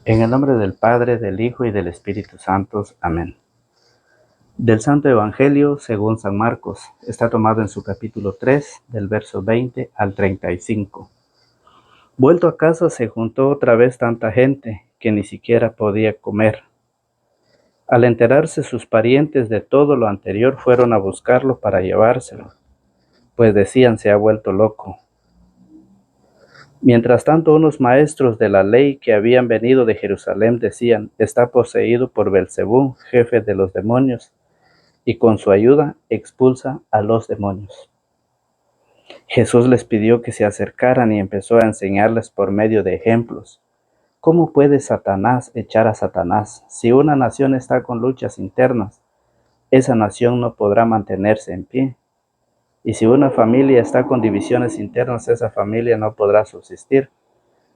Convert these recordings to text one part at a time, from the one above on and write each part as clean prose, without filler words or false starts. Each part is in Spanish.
En el nombre del Padre, del Hijo y del Espíritu Santo. Amén. Del Santo Evangelio según San Marcos. Está tomado en su capítulo 3, del verso 20 al 35. Vuelto a casa se juntó otra vez tanta gente que ni siquiera podía comer. Al enterarse sus parientes de todo lo anterior, fueron a buscarlo para llevárselo, pues decían: se ha vuelto loco. Mientras tanto, unos maestros de la ley que habían venido de Jerusalén decían: está poseído por Belcebú, jefe de los demonios, y con su ayuda expulsa a los demonios. Jesús les pidió que se acercaran y empezó a enseñarles por medio de ejemplos. ¿Cómo puede Satanás echar a Satanás? Si una nación está con luchas internas, esa nación no podrá mantenerse en pie. Y si una familia está con divisiones internas, esa familia no podrá subsistir.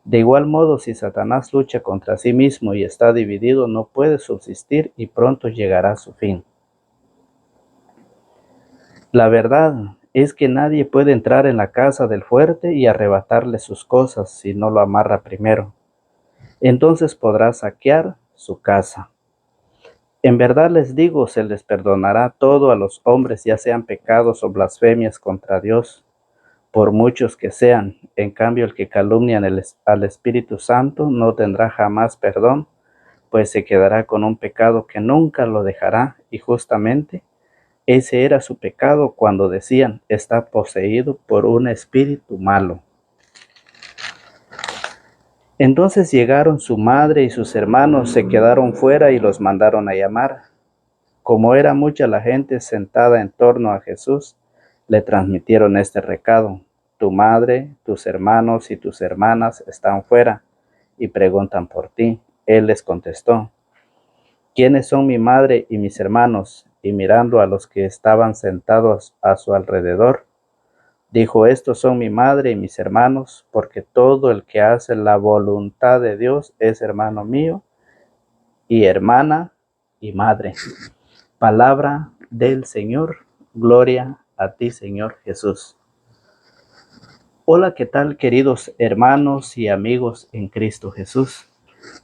De igual modo, si Satanás lucha contra sí mismo y está dividido, no puede subsistir y pronto llegará a su fin. La verdad es que nadie puede entrar en la casa del fuerte y arrebatarle sus cosas si no lo amarra primero. Entonces podrá saquear su casa. En verdad les digo, se les perdonará todo a los hombres, ya sean pecados o blasfemias contra Dios, por muchos que sean. En cambio, el que calumnia al Espíritu Santo no tendrá jamás perdón, pues se quedará con un pecado que nunca lo dejará, y justamente ese era su pecado cuando decían: está poseído por un espíritu malo. Entonces llegaron su madre y sus hermanos, se quedaron fuera y los mandaron a llamar. Como era mucha la gente sentada en torno a Jesús, le transmitieron este recado: tu madre, tus hermanos y tus hermanas están fuera y preguntan por ti. Él les contestó: ¿quiénes son mi madre y mis hermanos? Y mirando a los que estaban sentados a su alrededor, dijo: estos son mi madre y mis hermanos, porque todo el que hace la voluntad de Dios es hermano mío y hermana y madre. Palabra del Señor. Gloria a ti, Señor Jesús. Hola, ¿qué tal, queridos hermanos y amigos en Cristo Jesús?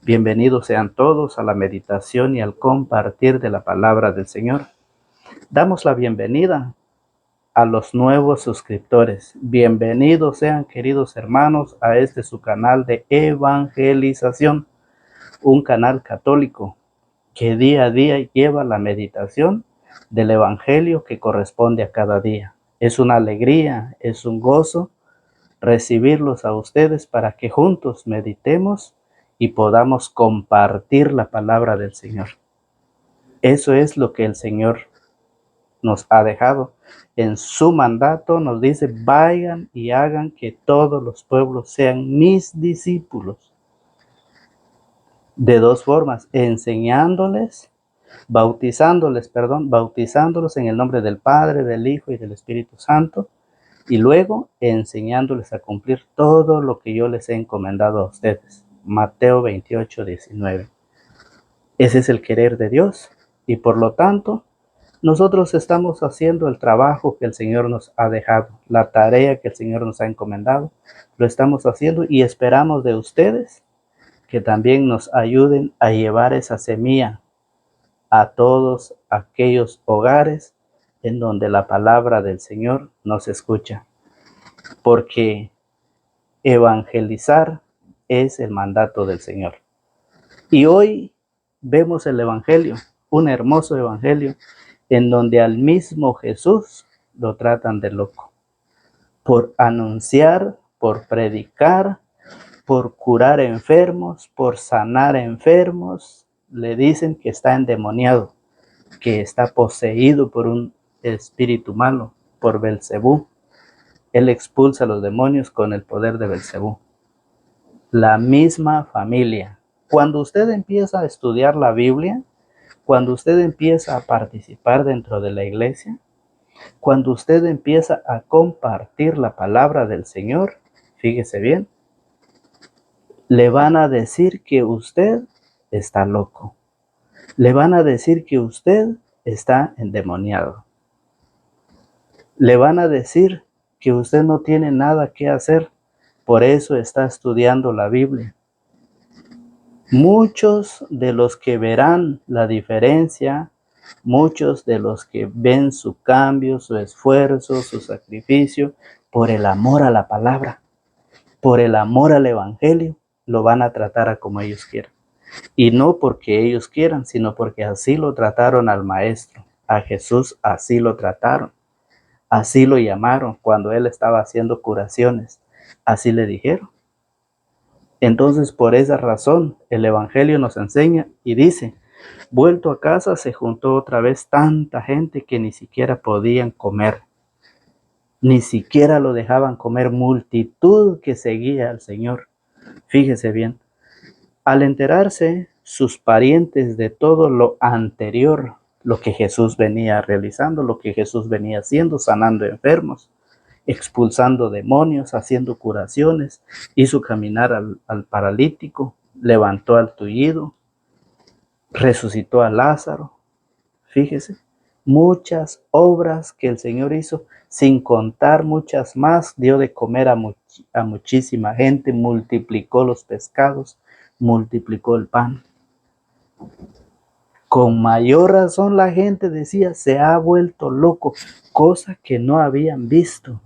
Bienvenidos sean todos a la meditación y al compartir de la palabra del Señor. Damos la bienvenida a los nuevos suscriptores. Bienvenidos sean, queridos hermanos, a este su canal de evangelización, un canal católico que día a día lleva la meditación del evangelio que corresponde a cada día. Es una alegría, es un gozo recibirlos a ustedes para que juntos meditemos y podamos compartir la palabra del Señor. Eso es lo que el Señor nos ha dejado. En su mandato nos dice: vayan y hagan que todos los pueblos sean mis discípulos. De dos formas: enseñándoles, bautizándolos en el nombre del Padre, del Hijo y del Espíritu Santo, y luego enseñándoles a cumplir todo lo que yo les he encomendado a ustedes. Mateo 28:19. Ese es el querer de Dios, y por lo tanto nosotros estamos haciendo el trabajo que el Señor nos ha dejado, la tarea que el Señor nos ha encomendado, lo estamos haciendo, y esperamos de ustedes que también nos ayuden a llevar esa semilla a todos aquellos hogares en donde la palabra del Señor no se escucha, porque evangelizar es el mandato del Señor. Y hoy vemos el Evangelio, un hermoso Evangelio, en donde al mismo Jesús lo tratan de loco, por anunciar, por predicar, por curar enfermos, por sanar enfermos. Le dicen que está endemoniado, que está poseído por un espíritu malo, por Belcebú. Él expulsa a los demonios con el poder de Belcebú. La misma familia. Cuando usted empieza a estudiar la Biblia, cuando usted empieza a participar dentro de la iglesia, cuando usted empieza a compartir la palabra del Señor, fíjese bien, le van a decir que usted está loco. Le van a decir que usted está endemoniado. Le van a decir que usted no tiene nada que hacer, por eso está estudiando la Biblia. Muchos de los que verán la diferencia, muchos de los que ven su cambio, su esfuerzo, su sacrificio, por el amor a la palabra, por el amor al evangelio, lo van a tratar a como ellos quieran. Y no porque ellos quieran, sino porque así lo trataron al maestro. A Jesús así lo trataron. Así lo llamaron cuando él estaba haciendo curaciones. Así le dijeron. Entonces, por esa razón, el evangelio nos enseña y dice, vuelto a casa se juntó otra vez tanta gente que ni siquiera podían comer. Ni siquiera lo dejaban comer, multitud que seguía al Señor. Fíjese bien. Al enterarse sus parientes de todo lo anterior, lo que Jesús venía realizando, lo que Jesús venía haciendo, sanando enfermos, expulsando demonios, haciendo curaciones, hizo caminar al paralítico, levantó al tullido, resucitó a Lázaro. Fíjese, muchas obras que el Señor hizo, sin contar muchas más, dio de comer a muchísima gente, multiplicó los pescados, multiplicó el pan. Con mayor razón la gente decía, se ha vuelto loco, cosa que no habían visto,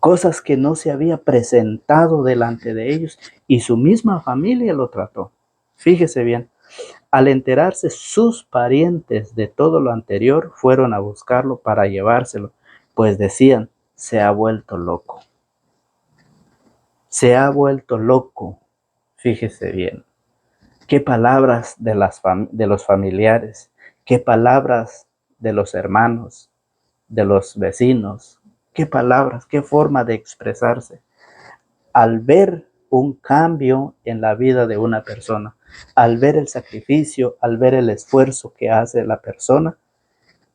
cosas que no se había presentado delante de ellos, y su misma familia lo trató. Fíjese bien, al enterarse sus parientes de todo lo anterior, fueron a buscarlo para llevárselo, pues decían, se ha vuelto loco. Se ha vuelto loco. Fíjese bien. Qué palabras de los familiares, qué palabras de los hermanos, de los vecinos, qué palabras, qué forma de expresarse. Al ver un cambio en la vida de una persona, al ver el sacrificio, al ver el esfuerzo que hace la persona,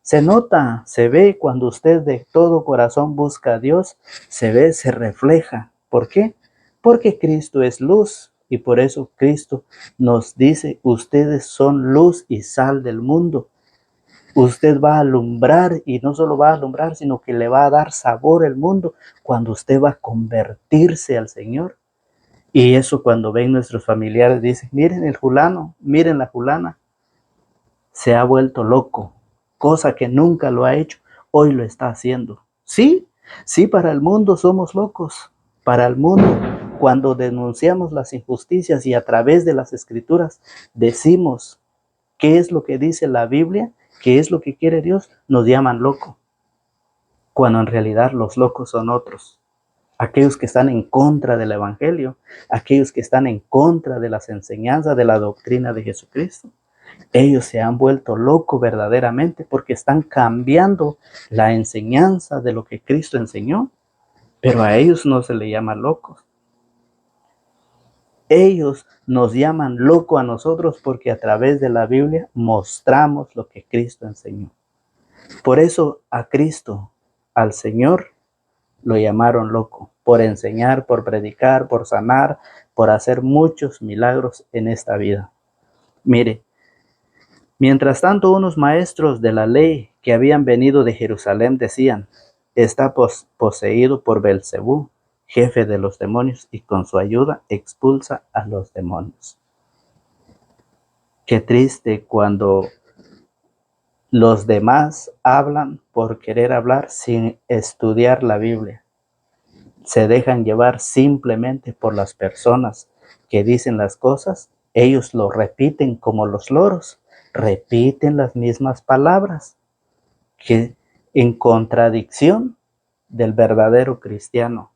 se nota, se ve cuando usted de todo corazón busca a Dios, se ve, se refleja. ¿Por qué? Porque Cristo es luz y por eso Cristo nos dice, ustedes son luz y sal del mundo. Usted va a alumbrar y no solo va a alumbrar, sino que le va a dar sabor al mundo cuando usted va a convertirse al Señor. Y eso cuando ven nuestros familiares dicen, miren el fulano, miren la fulana, se ha vuelto loco, cosa que nunca lo ha hecho, hoy lo está haciendo. Sí, sí, para el mundo somos locos, para el mundo cuando denunciamos las injusticias y a través de las escrituras decimos qué es lo que dice la Biblia, qué es lo que quiere Dios, nos llaman loco, cuando en realidad los locos son otros. Aquellos que están en contra del Evangelio, aquellos que están en contra de las enseñanzas, de la doctrina de Jesucristo. Ellos se han vuelto locos verdaderamente porque están cambiando la enseñanza de lo que Cristo enseñó, pero a ellos no se les llama locos. Ellos nos llaman loco a nosotros porque a través de la Biblia mostramos lo que Cristo enseñó. Por eso a Cristo, al Señor, lo llamaron loco, por enseñar, por predicar, por sanar, por hacer muchos milagros en esta vida. Mire, mientras tanto unos maestros de la ley que habían venido de Jerusalén decían, está poseído por Belcebú, jefe de los demonios, y con su ayuda expulsa a los demonios. Qué triste cuando los demás hablan por querer hablar sin estudiar la Biblia. Se dejan llevar simplemente por las personas que dicen las cosas. Ellos lo repiten como los loros, repiten las mismas palabras que en contradicción del verdadero cristiano,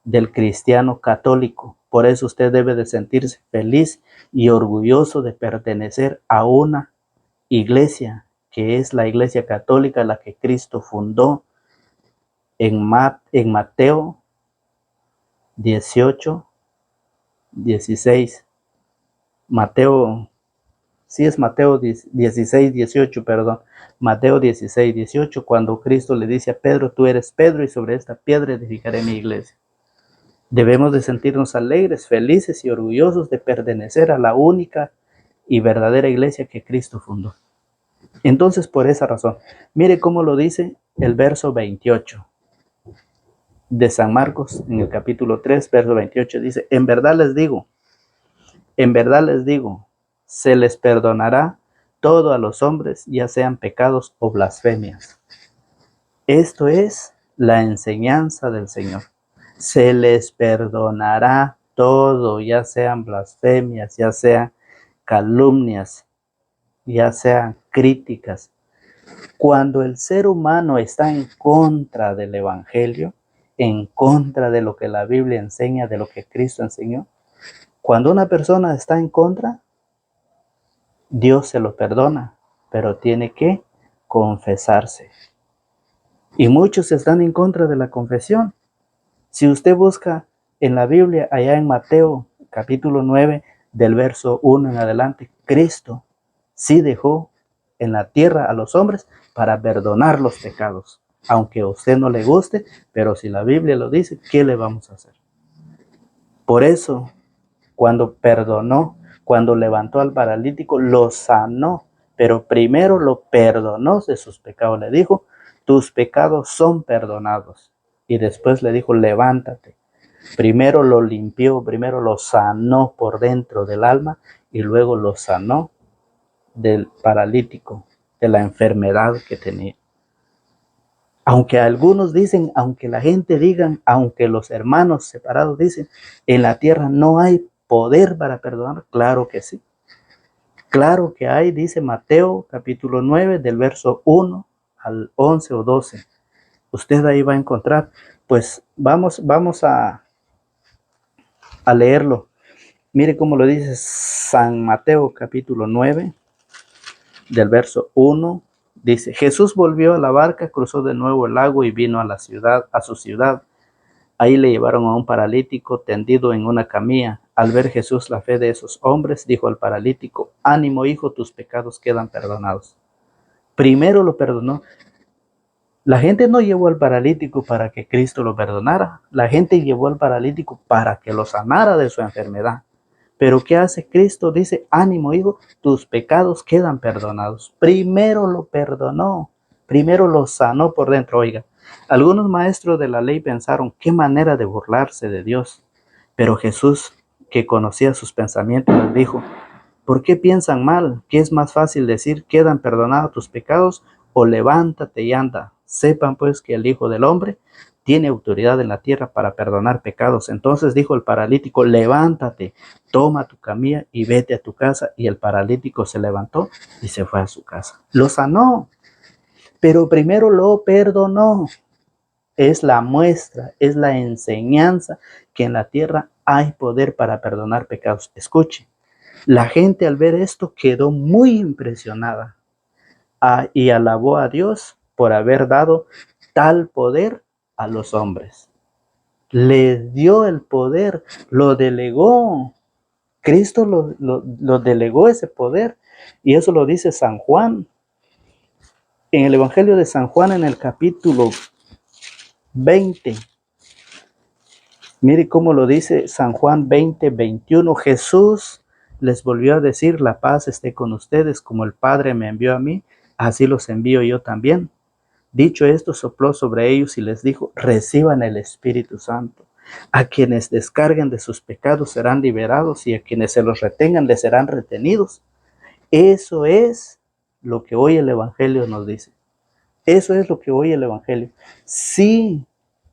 del cristiano católico. Por eso usted debe de sentirse feliz y orgulloso de pertenecer a una iglesia que es la iglesia católica, la que Cristo fundó en Mateo 18, 16. Mateo, sí es Mateo 16, 18, perdón. Mateo 16, 18, cuando Cristo le dice a Pedro, tú eres Pedro y sobre esta piedra edificaré mi iglesia. Debemos de sentirnos alegres, felices y orgullosos de pertenecer a la única y verdadera iglesia que Cristo fundó. Entonces, por esa razón, mire cómo lo dice el verso 28 de San Marcos, en el capítulo 3, verso 28, dice, en verdad les digo, En verdad les digo, se les perdonará todo a los hombres, ya sean pecados o blasfemias. Esto es la enseñanza del Señor. Se les perdonará todo, ya sean blasfemias, ya sean calumnias, ya sean críticas. Cuando el ser humano está en contra del Evangelio, en contra de lo que la Biblia enseña, de lo que Cristo enseñó, cuando una persona está en contra, Dios se lo perdona, pero tiene que confesarse. Y muchos están en contra de la confesión. Si usted busca en la Biblia, allá en Mateo capítulo 9, del verso 1 en adelante, Cristo sí dejó en la tierra a los hombres para perdonar los pecados. Aunque a usted no le guste, pero si la Biblia lo dice, ¿qué le vamos a hacer? Por eso, cuando perdonó, cuando levantó al paralítico, lo sanó, pero primero lo perdonó de sus pecados. Le dijo, tus pecados son perdonados. Y después le dijo, levántate. Primero lo limpió, primero lo sanó por dentro del alma y luego lo sanó del paralítico, de la enfermedad que tenía. Aunque algunos dicen, aunque la gente digan, aunque los hermanos separados dicen, en la tierra no hay poder para perdonar, claro que sí. Claro que hay, dice Mateo capítulo 9 del verso 1 al 11 o 12. Usted ahí va a encontrar. Pues vamos a leerlo. Mire cómo lo dice San Mateo capítulo 9 del verso 1. Dice, Jesús volvió a la barca, cruzó de nuevo el lago y vino a su ciudad. Ahí le llevaron a un paralítico tendido en una camilla. Al ver Jesús la fe de esos hombres, dijo al paralítico, ánimo hijo, tus pecados quedan perdonados. Primero lo perdonó. La gente no llevó al paralítico para que Cristo lo perdonara. La gente llevó al paralítico para que lo sanara de su enfermedad. Pero ¿qué hace Cristo? Dice, ánimo hijo, tus pecados quedan perdonados. Primero lo perdonó, primero lo sanó por dentro. Oiga, algunos maestros de la ley pensaron, qué manera de burlarse de Dios. Pero Jesús, que conocía sus pensamientos, les dijo, ¿por qué piensan mal? ¿Qué es más fácil decir, quedan perdonados tus pecados o levántate y anda? Sepan pues que el Hijo del Hombre tiene autoridad en la tierra para perdonar pecados. Entonces dijo el paralítico, levántate, toma tu camilla y vete a tu casa. Y el paralítico se levantó y se fue a su casa. Lo sanó, pero primero lo perdonó. Es la muestra, es la enseñanza que en la tierra hay poder para perdonar pecados. Escuche, la gente al ver esto quedó muy impresionada y alabó a Dios por haber dado tal poder a los hombres. Les dio el poder, lo delegó. Cristo lo delegó ese poder. Y eso lo dice San Juan. En el Evangelio de San Juan, en el capítulo 20. Mire cómo lo dice San Juan 20, 21. Jesús les volvió a decir, la paz esté con ustedes, como el Padre me envió a mí, así los envío yo también. Dicho esto, sopló sobre ellos y les dijo, reciban el Espíritu Santo. A quienes descarguen de sus pecados serán liberados y a quienes se los retengan les serán retenidos. Eso es lo que hoy el Evangelio nos dice. Eso es lo que hoy el Evangelio. Sí,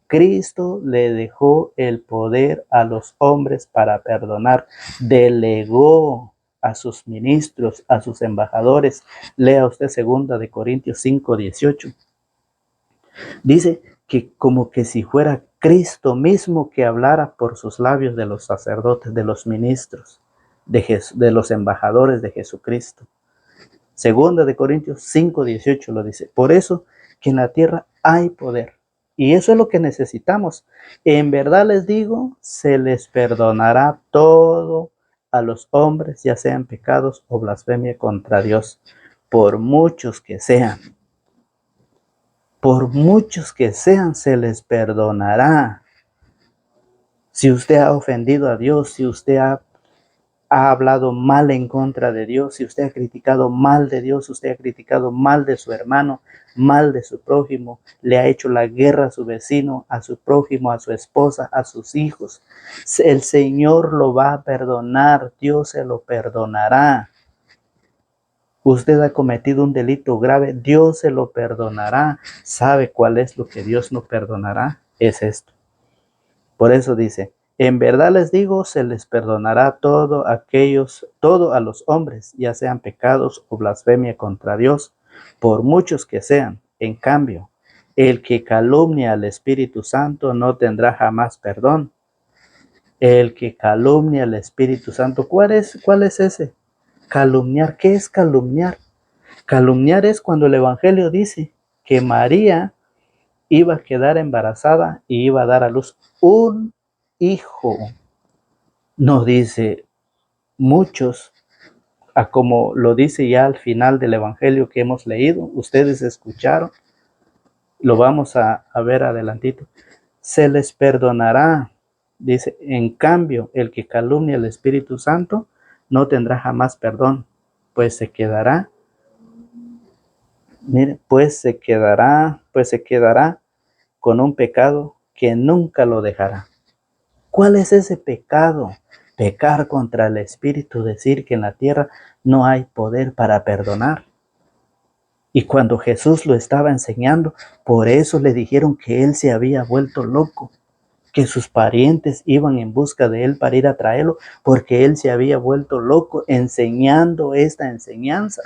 Cristo le dejó el poder a los hombres para perdonar. Delegó a sus ministros, a sus embajadores. Lea usted 2 de Corintios 5, 18. Dice que como que si fuera Cristo mismo que hablara por sus labios de los sacerdotes, de los ministros, de los embajadores de Jesucristo. 2 de Corintios 5, 18 lo dice. Por eso que en la tierra hay poder. Y eso es lo que necesitamos. En verdad les digo, se les perdonará todo a los hombres, ya sean pecados o blasfemia contra Dios, por muchos que sean. Por muchos que sean, se les perdonará. Si usted ha ofendido a Dios, si usted ha ha hablado mal en contra de Dios, si usted ha criticado mal de Dios, usted ha criticado mal de su hermano, mal de su prójimo, le ha hecho la guerra a su vecino, a su prójimo, a su esposa, a sus hijos, el Señor lo va a perdonar, Dios se lo perdonará. Usted ha cometido un delito grave, Dios se lo perdonará. ¿Sabe cuál es lo que Dios no perdonará? Es esto. Por eso dice, en verdad les digo, se les perdonará todo a los hombres, ya sean pecados o blasfemia contra Dios, por muchos que sean. En cambio, el que calumnia al Espíritu Santo no tendrá jamás perdón. El que calumnia al Espíritu Santo, ¿cuál es ese? Calumniar. ¿Qué es calumniar? Calumniar es cuando el Evangelio dice que María iba a quedar embarazada y iba a dar a luz un hijo. No dice muchos, a como lo dice ya al final del Evangelio que hemos leído. Ustedes escucharon, lo vamos a ver adelantito. Se les perdonará. Dice, en cambio, el que calumnia al Espíritu Santo no tendrá jamás perdón, pues se quedará. Mire, pues se quedará con un pecado que nunca lo dejará. ¿Cuál es ese pecado? Pecar contra el Espíritu, decir que en la tierra no hay poder para perdonar. Y cuando Jesús lo estaba enseñando, por eso le dijeron que él se había vuelto loco, que sus parientes iban en busca de él para ir a traerlo, porque él se había vuelto loco enseñando esta enseñanza,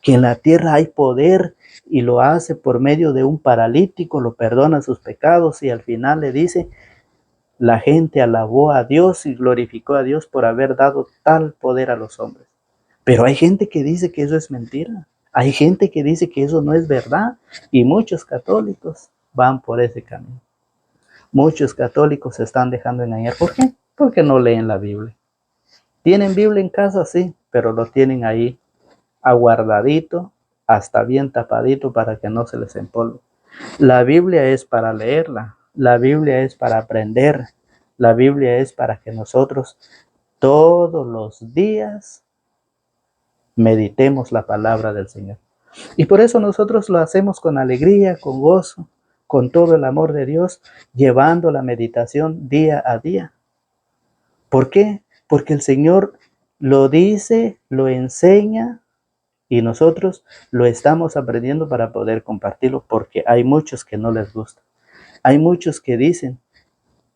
que en la tierra hay poder, y lo hace por medio de un paralítico, lo perdona sus pecados, y al final le dice, la gente alabó a Dios y glorificó a Dios por haber dado tal poder a los hombres. Pero hay gente que dice que eso es mentira. Hay gente que dice que eso no es verdad. Y muchos católicos van por ese camino. Muchos católicos se están dejando engañar. ¿Por qué? Porque no leen la Biblia. ¿Tienen Biblia en casa? Sí, pero lo tienen ahí aguardadito, hasta bien tapadito para que no se les empolve. La Biblia es para leerla. La Biblia es para aprender. La Biblia es para que nosotros todos los días meditemos la palabra del Señor. Y por eso nosotros lo hacemos con alegría, con gozo, con todo el amor de Dios, llevando la meditación día a día. ¿Por qué? Porque el Señor lo dice, lo enseña y nosotros lo estamos aprendiendo para poder compartirlo, porque hay muchos que no les gusta. Hay muchos que dicen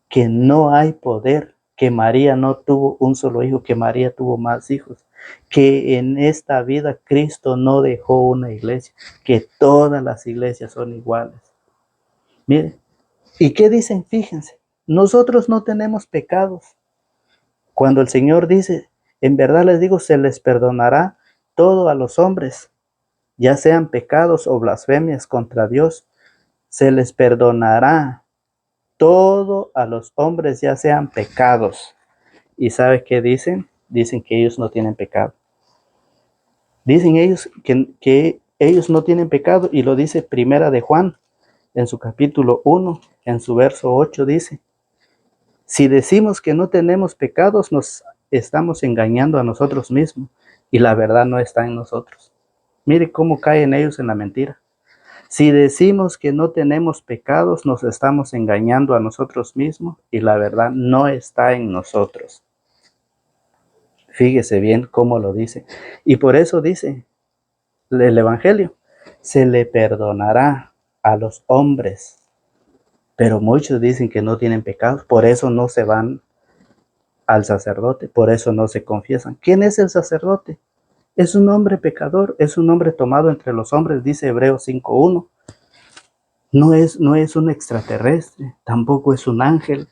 que no hay poder, que María no tuvo un solo hijo, que María tuvo más hijos, que en esta vida Cristo no dejó una iglesia, que todas las iglesias son iguales. Miren, ¿y qué dicen? Fíjense, nosotros no tenemos pecados. Cuando el Señor dice, en verdad les digo, se les perdonará todo a los hombres, ya sean pecados o blasfemias contra Dios, se les perdonará todo a los hombres, ya sean pecados. ¿Y sabe qué dicen? Dicen que ellos no tienen pecado. Dicen ellos que ellos no tienen pecado, y lo dice Primera de Juan, en su capítulo 1, en su verso 8, dice, si decimos que no tenemos pecados, nos estamos engañando a nosotros mismos, y la verdad no está en nosotros. Mire cómo caen ellos en la mentira. Si decimos que no tenemos pecados, nos estamos engañando a nosotros mismos y la verdad no está en nosotros. Fíjese bien cómo lo dice. Y por eso dice el Evangelio, se le perdonará a los hombres. Pero muchos dicen que no tienen pecados, por eso no se van al sacerdote, por eso no se confiesan. ¿Quién es el sacerdote? Es un hombre pecador, es un hombre tomado entre los hombres, dice Hebreos 5:1. No es un extraterrestre, tampoco es un ángel,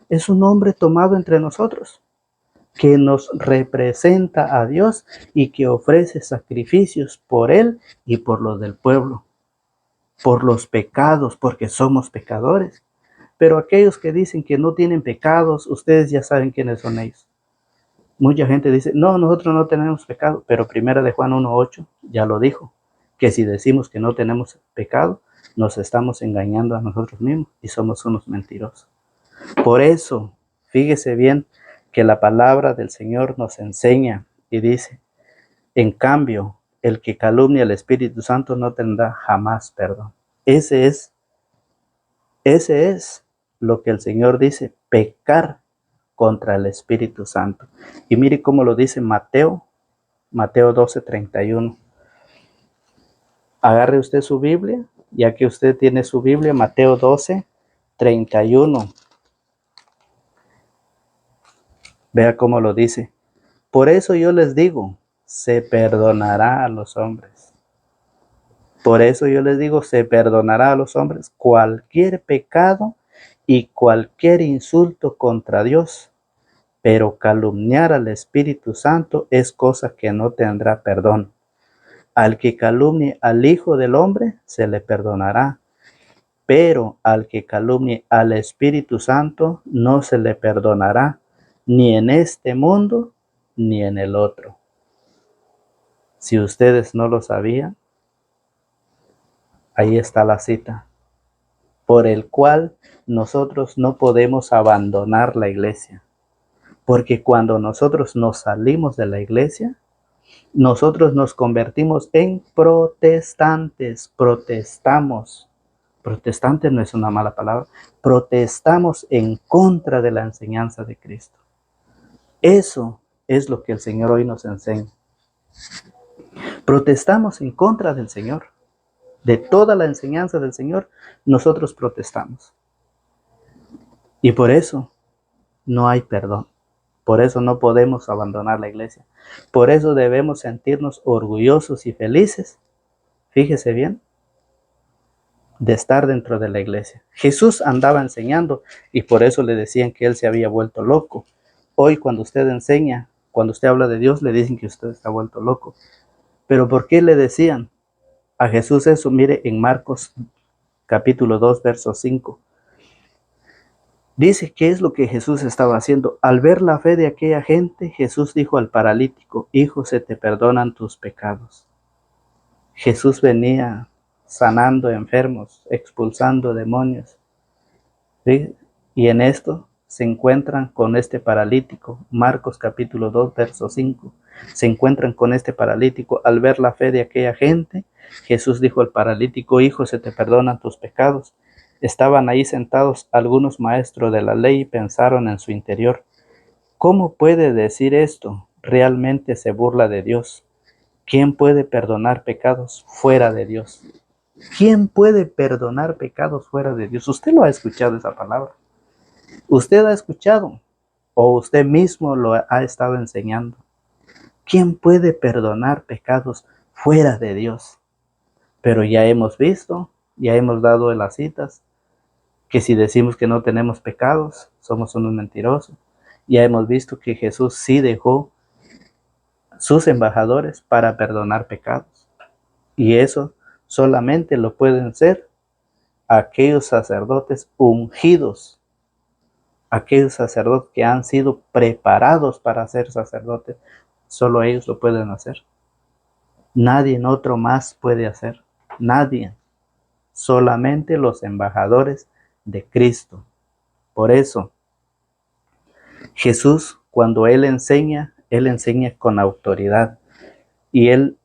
es un hombre tomado entre nosotros, que nos representa a Dios y que ofrece sacrificios por él y por los del pueblo, por los pecados, porque somos pecadores. Pero aquellos que dicen que no tienen pecados, ustedes ya saben quiénes son ellos. Mucha gente dice, no, nosotros no tenemos pecado, pero Primera de Juan 1:8 ya lo dijo, que si decimos que no tenemos pecado, nos estamos engañando a nosotros mismos y somos unos mentirosos. Por eso, fíjese bien que la palabra del Señor nos enseña y dice, en cambio, el que calumnia al Espíritu Santo no tendrá jamás perdón. Ese es lo que el Señor dice, pecar contra el Espíritu Santo. Y mire cómo lo dice Mateo 12:31. Agarre usted su Biblia, ya que usted tiene su Biblia, Mateo 12:31. Vea cómo lo dice. Por eso yo les digo, se perdonará a los hombres. Por eso yo les digo, se perdonará a los hombres cualquier pecado y cualquier insulto contra Dios. Pero calumniar al Espíritu Santo es cosa que no tendrá perdón. Al que calumnie al Hijo del Hombre, se le perdonará. Pero al que calumnie al Espíritu Santo, no se le perdonará, ni en este mundo, ni en el otro. Si ustedes no lo sabían, ahí está la cita, por el cual nosotros no podemos abandonar la iglesia. Porque cuando nosotros nos salimos de la iglesia, nosotros nos convertimos en protestantes, protestamos. Protestante no es una mala palabra, protestamos en contra de la enseñanza de Cristo. Eso es lo que el Señor hoy nos enseña. Protestamos en contra del Señor. De toda la enseñanza del Señor, nosotros protestamos. Y por eso no hay perdón. Por eso no podemos abandonar la iglesia. Por eso debemos sentirnos orgullosos y felices, fíjese bien, de estar dentro de la iglesia. Jesús andaba enseñando y por eso le decían que él se había vuelto loco. Hoy cuando usted enseña, cuando usted habla de Dios, le dicen que usted está vuelto loco. ¿Pero por qué le decían a Jesús eso? Mire en Marcos capítulo 2, verso 5. Dice qué es lo que Jesús estaba haciendo. Al ver la fe de aquella gente, Jesús dijo al paralítico, hijo, se te perdonan tus pecados. Jesús venía sanando enfermos, expulsando demonios. ¿Sí? Y en esto se encuentran con este paralítico. Marcos capítulo 2, verso 5. Se encuentran con este paralítico. Al ver la fe de aquella gente, Jesús dijo al paralítico, hijo, se te perdonan tus pecados. Estaban ahí sentados algunos maestros de la ley y pensaron en su interior, ¿cómo puede decir esto? Realmente se burla de Dios. ¿Quién puede perdonar pecados fuera de Dios? ¿Quién puede perdonar pecados fuera de Dios? Usted lo ha escuchado esa palabra. Usted ha escuchado o usted mismo lo ha estado enseñando. ¿Quién puede perdonar pecados fuera de Dios? Pero ya hemos visto, ya hemos dado las citas, que si decimos que no tenemos pecados, somos unos mentirosos. Ya hemos visto que Jesús sí dejó sus embajadores para perdonar pecados. Y eso solamente lo pueden ser aquellos sacerdotes ungidos, aquellos sacerdotes que han sido preparados para ser sacerdotes. Solo ellos lo pueden hacer. Nadie otro más puede hacer. Nadie. Solamente los embajadores de Cristo. Por eso, Jesús, cuando Él enseña con autoridad. Y Él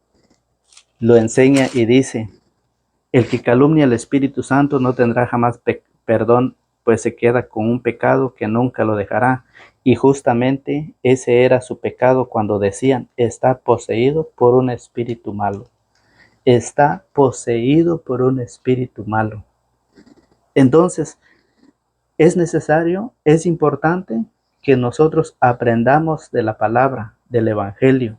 lo enseña y dice, el que calumnia al Espíritu Santo no tendrá jamás perdón, pues se queda con un pecado que nunca lo dejará. Y justamente ese era su pecado cuando decían, está poseído por un espíritu malo. Está poseído por un espíritu malo. Entonces, es necesario, es importante que nosotros aprendamos de la palabra, del Evangelio,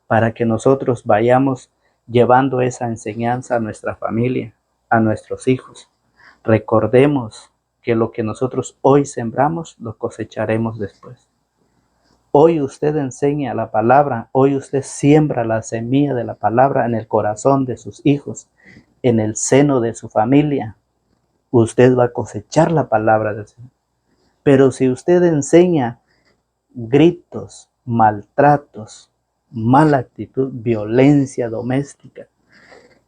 para que nosotros vayamos llevando esa enseñanza a nuestra familia, a nuestros hijos. Recordemos que lo que nosotros hoy sembramos, lo cosecharemos después. Hoy usted enseña la palabra, hoy usted siembra la semilla de la palabra en el corazón de sus hijos, en el seno de su familia. Usted va a cosechar la palabra del Señor. Pero si usted enseña gritos, maltratos, mala actitud, violencia doméstica,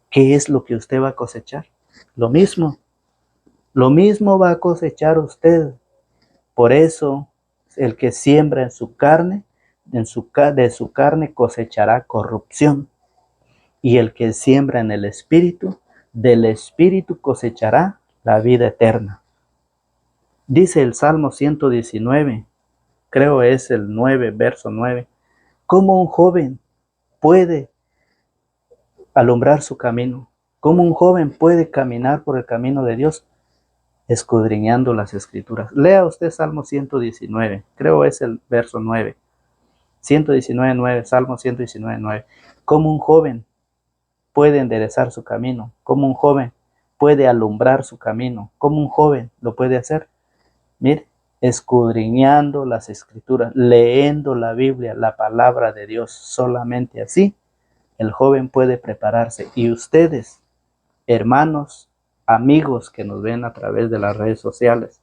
¿qué es lo que usted va a cosechar? Lo mismo va a cosechar usted. Por eso, El que siembra en su carne, de su carne cosechará corrupción. Y el que siembra en el Espíritu, del Espíritu cosechará la vida eterna. Dice el Salmo 119, creo es el 9, verso 9. ¿Cómo un joven puede alumbrar su camino? ¿Cómo un joven puede caminar por el camino de Dios? Escudriñando las Escrituras. Lea usted Salmo 119, creo es el verso 9. 119, 9, Salmo 119, 9. ¿Cómo un joven puede enderezar su camino? ¿Cómo un joven puede alumbrar su camino? ¿Cómo un joven lo puede hacer? Mire, escudriñando las Escrituras, leyendo la Biblia, la palabra de Dios. Solamente así el joven puede prepararse. Y ustedes, hermanos, amigos que nos ven a través de las redes sociales,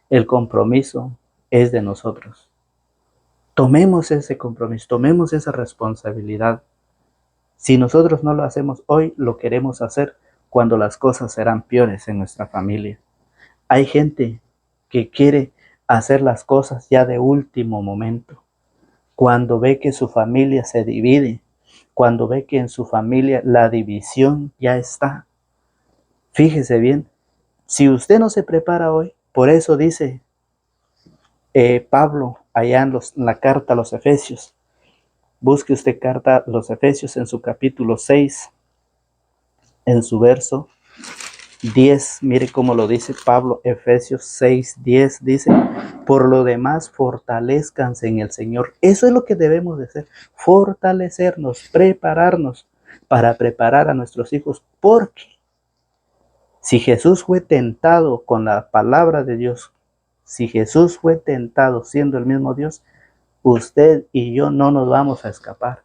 el compromiso es de nosotros. Tomemos ese compromiso, tomemos esa responsabilidad. Si nosotros no lo hacemos hoy, lo queremos hacer cuando las cosas serán peores en nuestra familia. Hay gente que quiere hacer las cosas ya de último momento, cuando ve que su familia se divide, cuando ve que en su familia la división ya está. Fíjese bien, si usted no se prepara hoy, por eso dice Pablo allá en la carta a los Efesios, busque usted carta a los Efesios en su capítulo 6, en su verso 10, mire cómo lo dice Pablo, Efesios 6, 10, dice, por lo demás fortalezcanse en el Señor. Eso es lo que debemos de hacer, fortalecernos, prepararnos para preparar a nuestros hijos, porque si Jesús fue tentado con la palabra de Dios, si Jesús fue tentado siendo el mismo Dios, usted y yo no nos vamos a escapar.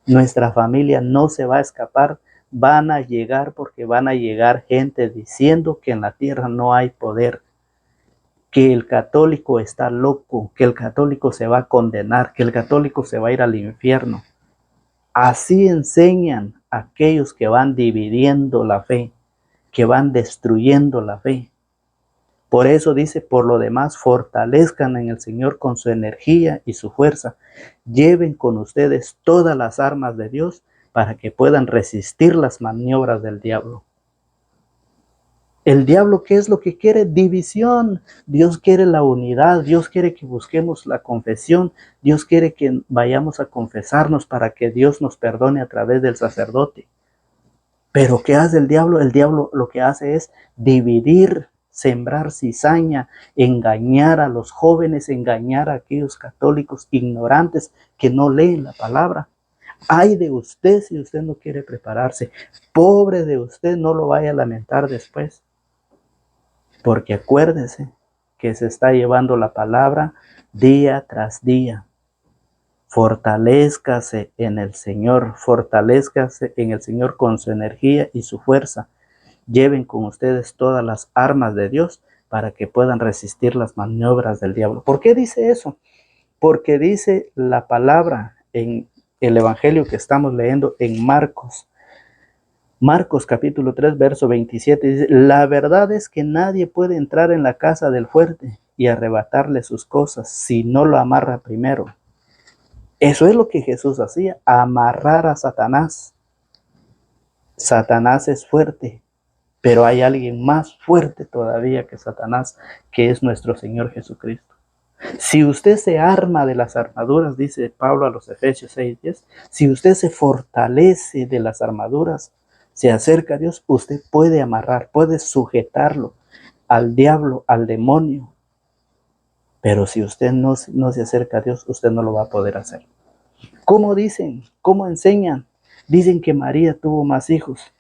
Nuestra familia no se va a escapar. Van a llegar porque van a llegar gente diciendo que en la tierra no hay poder, que el católico está loco, que el católico se va a condenar, que el católico se va a ir al infierno. Así enseñan aquellos que van dividiendo la fe, que van destruyendo la fe. Por eso dice, por lo demás, fortalezcan en el Señor con su energía y su fuerza. Lleven con ustedes todas las armas de Dios para que puedan resistir las maniobras del diablo. El diablo, ¿qué es lo que quiere? División. Dios quiere la unidad. Dios quiere que busquemos la confesión. Dios quiere que vayamos a confesarnos para que Dios nos perdone a través del sacerdote. Pero ¿qué hace el diablo? El diablo lo que hace es dividir, sembrar cizaña, engañar a los jóvenes, engañar a aquellos católicos ignorantes que no leen la palabra. Ay de usted si usted no quiere prepararse. Pobre de usted, no lo vaya a lamentar después. Porque acuérdese que se está llevando la palabra día tras día. Fortalézcase en el Señor, fortalézcase en el Señor con su energía y su fuerza. Lleven con ustedes todas las armas de Dios para que puedan resistir las maniobras del diablo. ¿Por qué dice eso? Porque dice la palabra en el evangelio que estamos leyendo en Marcos. Marcos capítulo 3, verso 27 dice, la verdad es que nadie puede entrar en la casa del fuerte y arrebatarle sus cosas si no lo amarra primero. Eso es lo que Jesús hacía, amarrar a Satanás. Satanás es fuerte, pero hay alguien más fuerte todavía que Satanás, que es nuestro Señor Jesucristo. Si usted se arma de las armaduras, dice Pablo a los Efesios 6:10, si usted se fortalece de las armaduras, se acerca a Dios, usted puede amarrar, puede sujetarlo al diablo, al demonio. Pero si usted no se acerca a Dios, usted no lo va a poder hacer. ¿Cómo dicen? ¿Cómo enseñan? Dicen que María tuvo más hijos.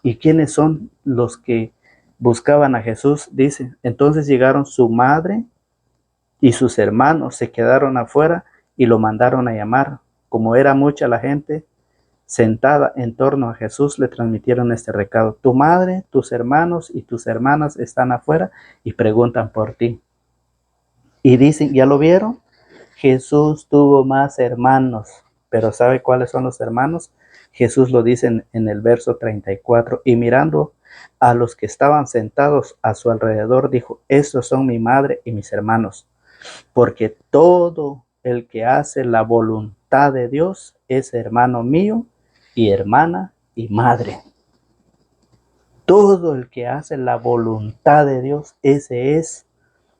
¿Y quiénes son los que buscaban a Jesús? Dice, entonces llegaron su madre y sus hermanos, se quedaron afuera y lo mandaron a llamar. Como era mucha la gente sentada en torno a Jesús, le transmitieron este recado. Tu madre, tus hermanos y tus hermanas están afuera y preguntan por ti. Y dicen, ¿ya lo vieron? Jesús tuvo más hermanos. Pero ¿sabe cuáles son los hermanos? Jesús lo dice en el verso 34. Y mirando a los que estaban sentados a su alrededor, dijo, estos son mi madre y mis hermanos. porque todo el que hace la voluntad de Dios es hermano mío y hermana y madre. Todo el que hace la voluntad de Dios, ese es,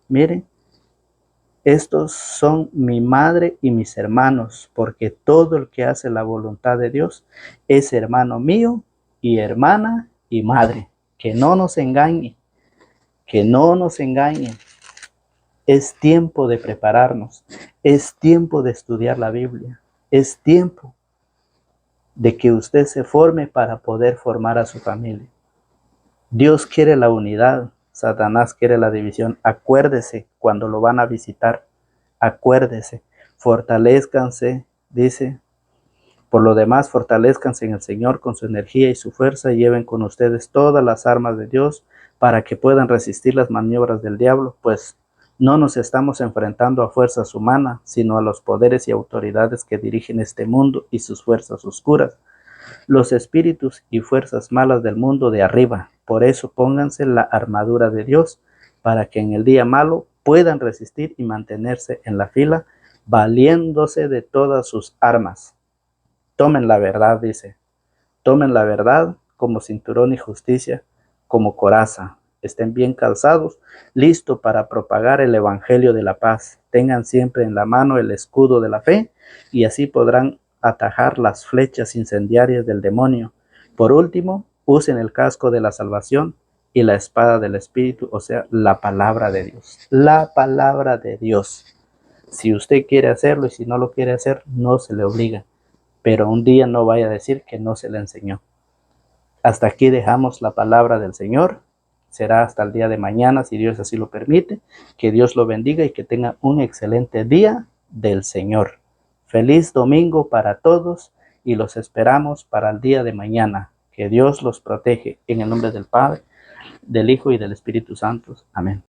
miren, estos son mi madre y mis hermanos, porque todo el que hace la voluntad de Dios es hermano mío y hermana y madre. Que no nos engañen, que no nos engañen. Es tiempo de prepararnos, es tiempo de estudiar la Biblia, es tiempo de que usted se forme para poder formar a su familia. Dios quiere la unidad, Satanás quiere la división. Acuérdese cuando lo van a visitar, acuérdese, fortalézcanse, dice. Por lo demás, fortalézcanse en el Señor con su energía y su fuerza y lleven con ustedes todas las armas de Dios para que puedan resistir las maniobras del diablo, pues no nos estamos enfrentando a fuerzas humanas, sino a los poderes y autoridades que dirigen este mundo y sus fuerzas oscuras, los espíritus y fuerzas malas del mundo de arriba. Por eso pónganse la armadura de Dios para que en el día malo puedan resistir y mantenerse en la fila, valiéndose de todas sus armas. Tomen la verdad, dice. Tomen la verdad como cinturón y justicia, como coraza. Estén bien calzados, listos para propagar el evangelio de la paz. Tengan siempre en la mano el escudo de la fe y así podrán atajar las flechas incendiarias del demonio. Por último, usen el casco de la salvación y la espada del Espíritu, o sea, la palabra de Dios. La palabra de Dios. Si usted quiere hacerlo y si no lo quiere hacer, no se le obliga. Pero un día no vaya a decir que no se le enseñó. Hasta aquí dejamos la palabra del Señor. Será hasta el día de mañana, si Dios así lo permite. Que Dios lo bendiga y que tenga un excelente día del Señor. Feliz domingo para todos y los esperamos para el día de mañana. Que Dios los protege en el nombre del Padre, del Hijo y del Espíritu Santo. Amén.